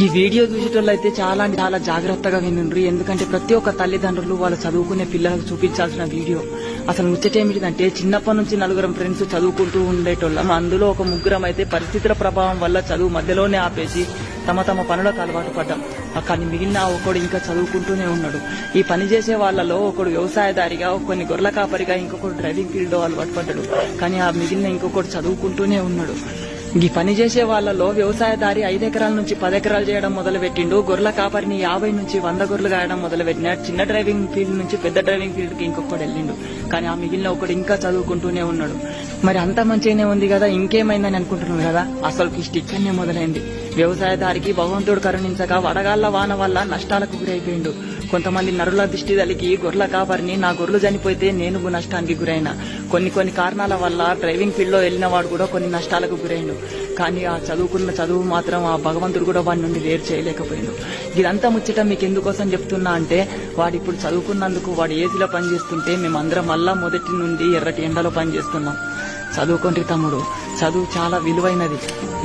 ఈ వీడియో చూసేటోళ్ళు అయితే చాలా జాగ్రత్తగా వినుండ్రి. ఎందుకంటే ప్రతి ఒక్క తల్లిదండ్రులు వాళ్ళు చదువుకునే పిల్లలకు చూపించాల్సిన వీడియో. అసలు ముచ్చటేమిటిదంటే, చిన్నప్పటి నుంచి నలుగురం ఫ్రెండ్స్ చదువుకుంటూ ఉండేటోళ్ళం. అందులో ఒక ముగ్గురం అయితే పరిస్థితుల ప్రభావం వల్ల చదువు మధ్యలోనే ఆపేసి తమ పనులకు అలవాటు పడ్డాం. కానీ మిగిలిన ఒకడు ఇంకా చదువుకుంటూనే ఉన్నాడు. ఈ పని చేసే వాళ్ళలో ఒకడు వ్యవసాయదారిగా, కొన్ని గొర్రెల కాపరిగా, ఇంకొకడు డ్రైవింగ్ ఫీల్డ్ లో అలవాటు పడ్డాడు. కానీ ఆ మిగిలిన ఇంకొకడు చదువుకుంటూనే ఉన్నాడు. ఈ పని చేసే వాళ్ళలో వ్యవసాయదారి 5 ఎకరాల నుంచి 10 ఎకరాలు చేయడం మొదలు పెట్టిండు. గొర్రెల కాపరిని 50 నుంచి 100 గొర్రెలు గాయడం మొదలు పెట్టినాడు. చిన్న డ్రైవింగ్ ఫీల్డ్ నుంచి పెద్ద డ్రైవింగ్ ఫీల్డ్ కి ఇంకొకటి వెళ్ళిండు. కానీ ఆ మిగిలిన ఒకడు ఇంకా చదువుకుంటూనే ఉన్నాడు. మరి అంత మంచిగానే ఉంది కదా, ఇంకేమైందని అనుకుంటున్నాను కదా. అసలు కిష్టి ఇక్కడనే మొదలైంది. వ్యవసాయదారికి భగవంతుడు కరుణించగా వడగాళ్ల వాన వల్ల నష్టాలకు గురైపోయిండు. కొంతమంది నరుల దిష్టి తలికి గొర్రెల కాపరిని నా గొర్రెలు చనిపోతే నేను నష్టానికి గురైన. కొన్ని కారణాల వల్ల డ్రైవింగ్ ఫీల్డ్ లో వెళ్ళిన వాడు కూడా కొన్ని నష్టాలకు గురైండు. కానీ ఆ చదువుకున్న చదువు మాత్రం ఆ భగవంతుడు కూడా వాడి నుండి వేరు చేయలేకపోయిండు. ఇదంతా ముచ్చట మీకు ఎందుకోసం చెప్తున్నా అంటే, వాడు ఇప్పుడు చదువుకున్నందుకు వాడు ఏసీలో పనిచేస్తుంటే మేమందరం మళ్ళా మొదటి నుండి ఎర్రటి ఎండలో పనిచేస్తున్నాం. చదువుకోండి తమ్ముడు, చదువు చాలా విలువైనది.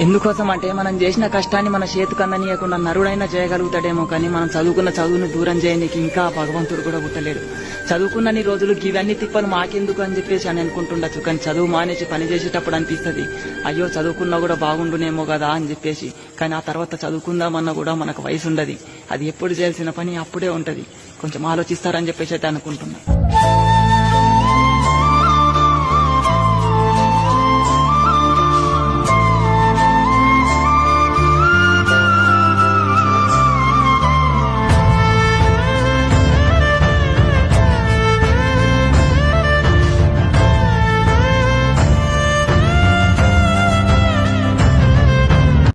ఎందుకోసం అంటే, మనం చేసిన కష్టాన్ని మన చేతికి అందనీయకుండా నరుడైనా చేయగలుగుతాడేమో, కానీ మనం చదువుకున్న చదువును దూరం చేయడానికి ఇంకా భగవంతుడు కూడా పుట్టలేడు. చదువుకున్నన్ని రోజులు ఇవన్నీ తిప్పలు మాకెందుకు అని చెప్పేసి అని అనుకుంటుండొచ్చు. కానీ చదువు మానేసి పని చేసేటప్పుడు అనిపిస్తుంది, అయ్యో చదువుకున్నా కూడా బాగుండునేమో కదా అని చెప్పేసి. కానీ ఆ తర్వాత చదువుకుందామన్నా కూడా మనకు వయసు ఉండదు. అది ఎప్పుడు చేయాల్సిన పని అప్పుడే ఉంటది. కొంచెం ఆలోచిస్తారని చెప్పేసి అయితే అనుకుంటున్నా.